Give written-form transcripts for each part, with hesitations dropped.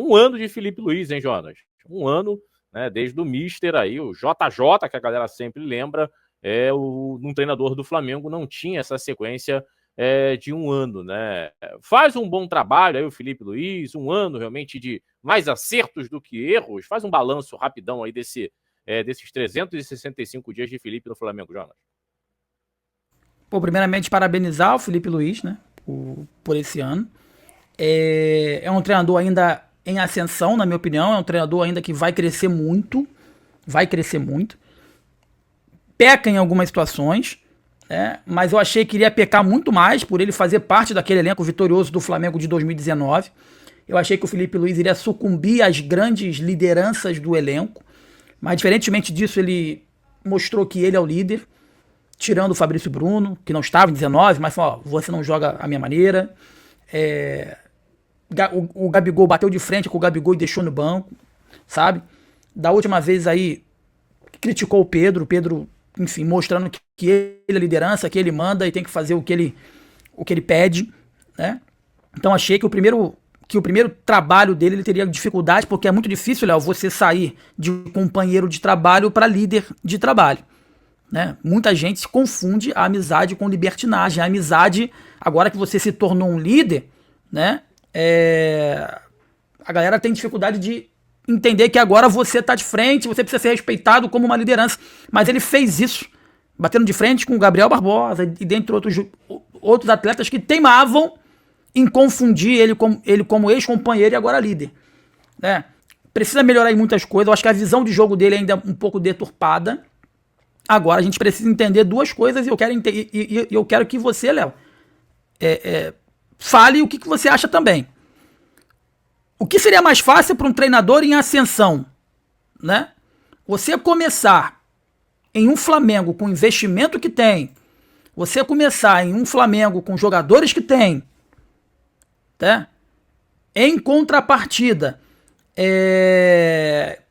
um ano de Felipe Luiz, hein, Jonas? Um ano, né, desde o Mister aí, o JJ, que a galera sempre lembra, um treinador do Flamengo não tinha essa sequência de um ano, né? Faz um bom trabalho aí o Felipe Luiz, um ano realmente de mais acertos do que erros. Faz um balanço rapidão aí desses 365 dias de Felipe no Flamengo, Jonas. Pô, primeiramente, parabenizar o Felipe Luiz, né, por esse ano. É um treinador ainda em ascensão, na minha opinião. É um treinador ainda que vai crescer muito. Peca em algumas situações, né, mas eu achei que iria pecar muito mais por ele fazer parte daquele elenco vitorioso do Flamengo de 2019. Eu achei que o Felipe Luiz iria sucumbir às grandes lideranças do elenco, mas diferentemente disso, ele mostrou que ele é o líder, tirando o Fabrício Bruno, que não estava em 19, mas falou, ó, você não joga a minha maneira. O Gabigol bateu de frente com o Gabigol e deixou no banco, sabe? Da última vez aí, criticou o Pedro, enfim, mostrando que ele é a liderança, que ele manda e tem que fazer o que ele pede, né? Então achei que o primeiro trabalho dele ele teria dificuldade, porque é muito difícil, Léo, você sair de companheiro de trabalho para líder de trabalho, né? Muita gente se confunde a amizade com libertinagem. A amizade, agora que você se tornou um líder, né? A galera tem dificuldade de entender que agora você tá de frente, você precisa ser respeitado como uma liderança. Mas ele fez isso, batendo de frente com o Gabriel Barbosa e dentre outros atletas que teimavam em confundir ele como ex-companheiro e agora líder, né? Precisa melhorar em muitas coisas. Eu acho que a visão de jogo dele ainda é um pouco deturpada. Agora a gente precisa entender duas coisas e eu quero que você, Léo, fale o que você acha também. O que seria mais fácil para um treinador em ascensão, né? Você começar em um Flamengo com o investimento que tem, você começar em um Flamengo com jogadores que tem, tá? Em contrapartida,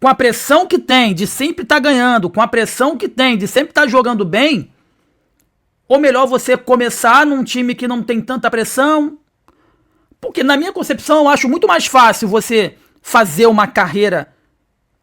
com a pressão que tem de sempre estar ganhando, com a pressão que tem de sempre estar jogando bem, ou melhor você começar num time que não tem tanta pressão, porque na minha concepção eu acho muito mais fácil você fazer uma carreira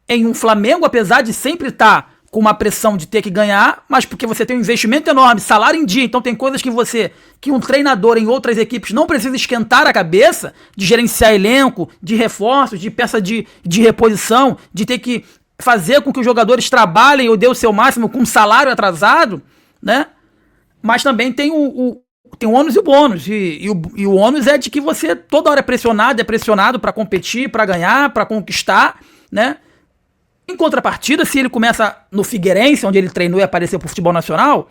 em um Flamengo, apesar de sempre estar com uma pressão de ter que ganhar, mas porque você tem um investimento enorme, salário em dia, então tem coisas que um treinador em outras equipes não precisa esquentar a cabeça, de gerenciar elenco, de reforços, de peça de reposição, de ter que fazer com que os jogadores trabalhem ou dê o seu máximo com salário atrasado, né? Mas também tem o ônus e o bônus, e o ônus é de que você toda hora é pressionado para competir, para ganhar, para conquistar, né? Em contrapartida, se ele começa no Figueirense, onde ele treinou e apareceu pro futebol nacional,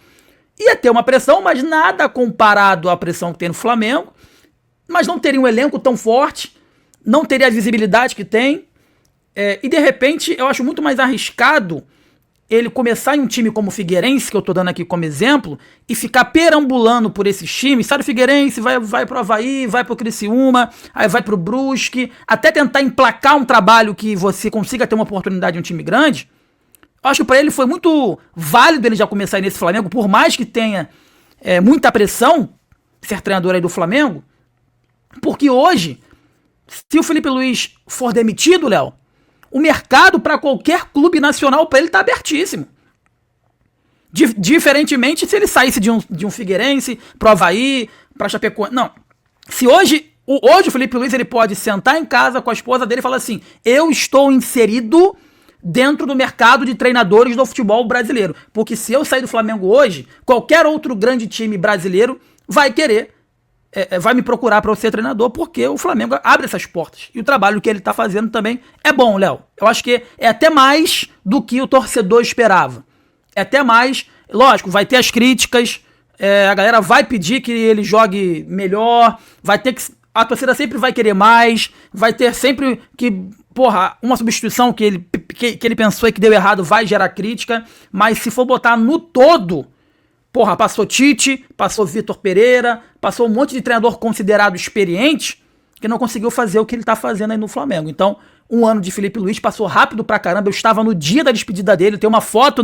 ia ter uma pressão, mas nada comparado à pressão que tem no Flamengo, mas não teria um elenco tão forte, não teria a visibilidade que tem, e de repente eu acho muito mais arriscado ele começar em um time como o Figueirense, que eu tô dando aqui como exemplo, e ficar perambulando por esses times, sai do Figueirense, vai pro Avaí, vai pro Criciúma, aí vai pro Brusque, até tentar emplacar um trabalho que você consiga ter uma oportunidade em um time grande. Eu acho que pra ele foi muito válido ele já começar aí nesse Flamengo, por mais que tenha muita pressão ser treinador aí do Flamengo, porque hoje, se o Felipe Luiz for demitido, Léo, o mercado para qualquer clube nacional para ele tá abertíssimo. Diferentemente se ele saísse de um Figueirense pro Avaí, pra Chapecoense. Não. Se hoje o Felipe Luiz ele pode sentar em casa com a esposa dele e falar assim: eu estou inserido dentro do mercado de treinadores do futebol brasileiro. Porque se eu sair do Flamengo hoje, qualquer outro grande time brasileiro vai querer vai me procurar para eu ser treinador, porque o Flamengo abre essas portas. E o trabalho que ele tá fazendo também é bom, Léo. Eu acho que é até mais do que o torcedor esperava. É até mais. Lógico, vai ter as críticas, a galera vai pedir que ele jogue melhor, vai ter que. A torcida sempre vai querer mais, vai ter sempre que. Porra, uma substituição que ele pensou e que deu errado vai gerar crítica, mas se for botar no todo. Porra, passou Tite, passou Vitor Pereira, passou um monte de treinador considerado experiente que não conseguiu fazer o que ele tá fazendo aí no Flamengo. Então, um ano de Felipe Luiz passou rápido pra caramba. Eu estava no dia da despedida dele, tem uma foto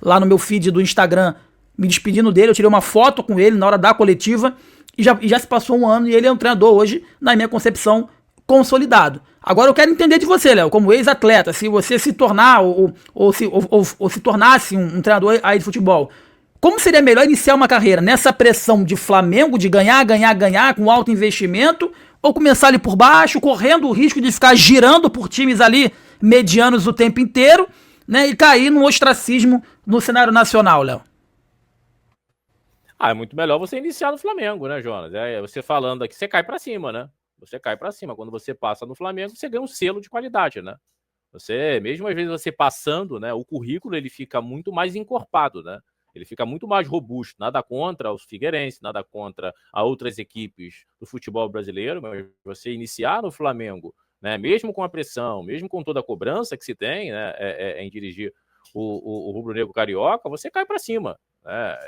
lá no meu feed do Instagram me despedindo dele. Eu tirei uma foto com ele na hora da coletiva e já se passou um ano e ele é um treinador hoje, na minha concepção, consolidado. Agora eu quero entender de você, Léo, como ex-atleta, se você se tornar ou se tornasse um treinador aí de futebol, como seria melhor iniciar uma carreira nessa pressão de Flamengo, de ganhar, com alto investimento, ou começar ali por baixo, correndo o risco de ficar girando por times ali medianos o tempo inteiro, né, e cair no ostracismo no cenário nacional, Léo? É muito melhor você iniciar no Flamengo, né, Jonas? Você falando aqui, você cai pra cima, né? Você cai pra cima. Quando você passa no Flamengo, você ganha um selo de qualidade, né? Você, mesmo às vezes você passando, né, o currículo ele fica muito mais encorpado, né? Ele fica muito mais robusto. Nada contra os figueirenses, nada contra a outras equipes do futebol brasileiro, mas você iniciar no Flamengo, né, mesmo com a pressão, mesmo com toda a cobrança que se tem, né, em dirigir o rubro-negro carioca, você cai para cima.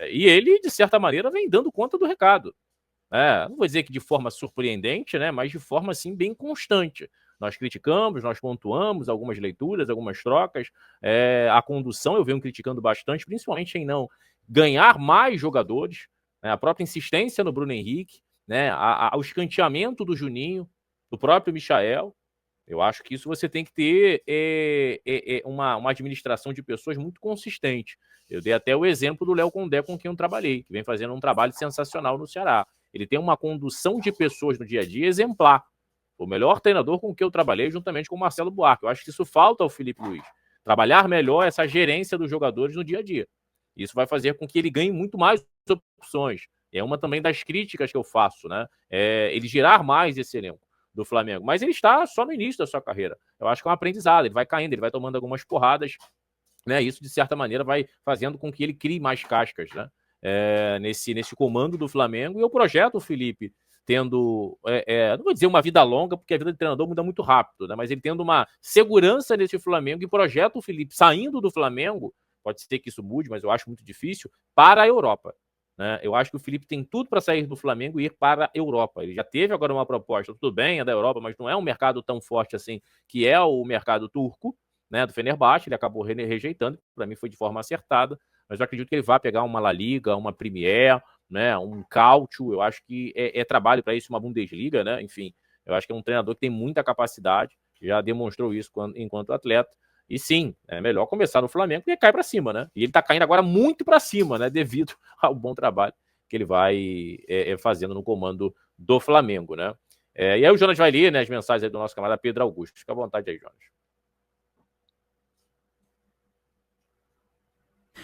E ele, de certa maneira, vem dando conta do recado. Não vou dizer que de forma surpreendente, né, mas de forma assim bem constante. Nós criticamos, nós pontuamos algumas leituras, algumas trocas. A condução eu venho criticando bastante, principalmente em não ganhar mais jogadores, né, a própria insistência no Bruno Henrique, né, o escanteamento do Juninho, do próprio Michael. Eu acho que isso você tem que ter uma administração de pessoas muito consistente. Eu dei até o exemplo do Léo Condé, com quem eu trabalhei, que vem fazendo um trabalho sensacional no Ceará. Ele tem uma condução de pessoas no dia a dia exemplar. O melhor treinador com quem eu trabalhei, juntamente com o Marcelo Buarque. Eu acho que isso falta ao Felipe Luiz. Trabalhar melhor essa gerência dos jogadores no dia a dia. Isso vai fazer com que ele ganhe muito mais opções. É uma também das críticas que eu faço, né? Ele girar mais esse elenco do Flamengo. Mas ele está só no início da sua carreira. Eu acho que é um aprendizado. Ele vai caindo, ele vai tomando algumas porradas, né? Isso, de certa maneira, vai fazendo com que ele crie mais cascas, né? Nesse comando do Flamengo. E eu projeto o Felipe tendo, não vou dizer uma vida longa, porque a vida de treinador muda muito rápido, né? Mas ele tendo uma segurança nesse Flamengo e projeta o Felipe saindo do Flamengo, pode ser que isso mude, mas eu acho muito difícil, para a Europa. Né? Eu acho que o Felipe tem tudo para sair do Flamengo e ir para a Europa. Ele já teve agora uma proposta, tudo bem, é da Europa, mas não é um mercado tão forte assim, que é o mercado turco, né, do Fenerbahçe. Ele acabou rejeitando, para mim foi de forma acertada, mas eu acredito que ele vai pegar uma La Liga, uma Premier, né, um Cautio. Eu acho que é trabalho para isso, uma Bundesliga, né? Enfim, eu acho que é um treinador que tem muita capacidade, já demonstrou isso enquanto atleta. E sim, é melhor começar no Flamengo, porque cai para cima, né? E ele tá caindo agora muito para cima, né? Devido ao bom trabalho que ele vai fazendo no comando do Flamengo, né? E aí o Jonas vai ler, né, as mensagens aí do nosso camarada Pedro Augusto. Fica à vontade aí, Jonas.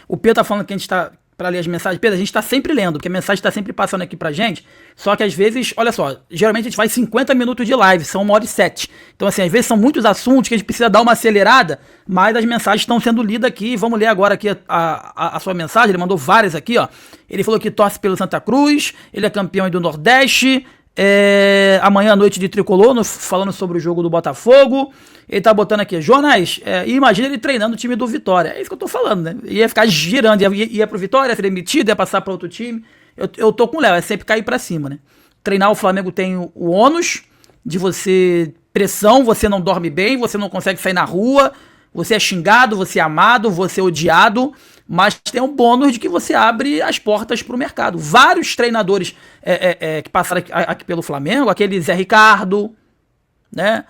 O Pedro tá falando que a gente tá para ler as mensagens. Pedro, a gente tá sempre lendo, porque a mensagem tá sempre passando aqui pra gente. Só que às vezes, olha só, geralmente a gente faz 50 minutos de live, são 1h07. Então, assim, às vezes são muitos assuntos que a gente precisa dar uma acelerada, mas as mensagens estão sendo lidas aqui. Vamos ler agora aqui a sua mensagem. Ele mandou várias aqui, ó. Ele falou que torce pelo Santa Cruz, ele é campeão aí do Nordeste. Amanhã à noite de Tricolor, falando sobre o jogo do Botafogo. Ele tá botando aqui, Jonas, e imagina ele treinando o time do Vitória. É isso que eu tô falando, né? Ia ficar girando, ia pro Vitória, ia ser demitido, ia passar pra outro time. Eu tô com o Léo, é sempre cair pra cima, né? Treinar o Flamengo tem o ônus de você, pressão, você não dorme bem, você não consegue sair na rua, você é xingado, você é amado, você é odiado, mas tem um bônus de que você abre as portas pro mercado. Vários treinadores que passaram aqui pelo Flamengo, aquele Zé Ricardo, né?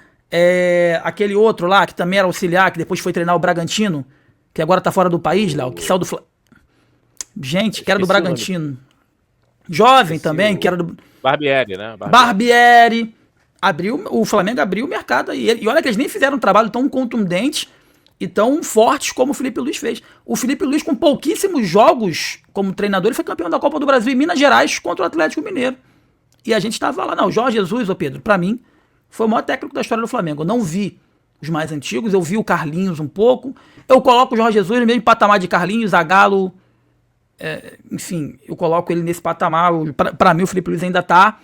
Aquele outro lá, que também era auxiliar, que depois foi treinar o Bragantino, que agora tá fora do país, Léo, que saiu do Gente, que era do Bragantino. Jovem também, que era do... Barbieri, né? Barbieri. O Flamengo abriu o mercado aí. E olha que eles nem fizeram um trabalho tão contundente e tão fortes como o Felipe Luiz fez. O Felipe Luiz, com pouquíssimos jogos como treinador, ele foi campeão da Copa do Brasil em Minas Gerais contra o Atlético Mineiro. E a gente tava lá. Não, o Jorge Jesus, ô Pedro, pra mim, foi o maior técnico da história do Flamengo. Eu não vi os mais antigos, eu vi o Carlinhos um pouco. Eu coloco o Jorge Jesus no mesmo patamar de Carlinhos, Zagallo. Enfim, eu coloco ele nesse patamar. Pra mim, o Felipe Luiz ainda tá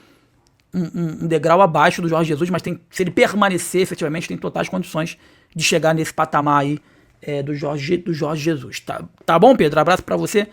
um degrau abaixo do Jorge Jesus, mas se ele permanecer, efetivamente, tem totais condições de chegar nesse patamar aí do Jorge Jesus. Tá bom, Pedro? Abraço pra você.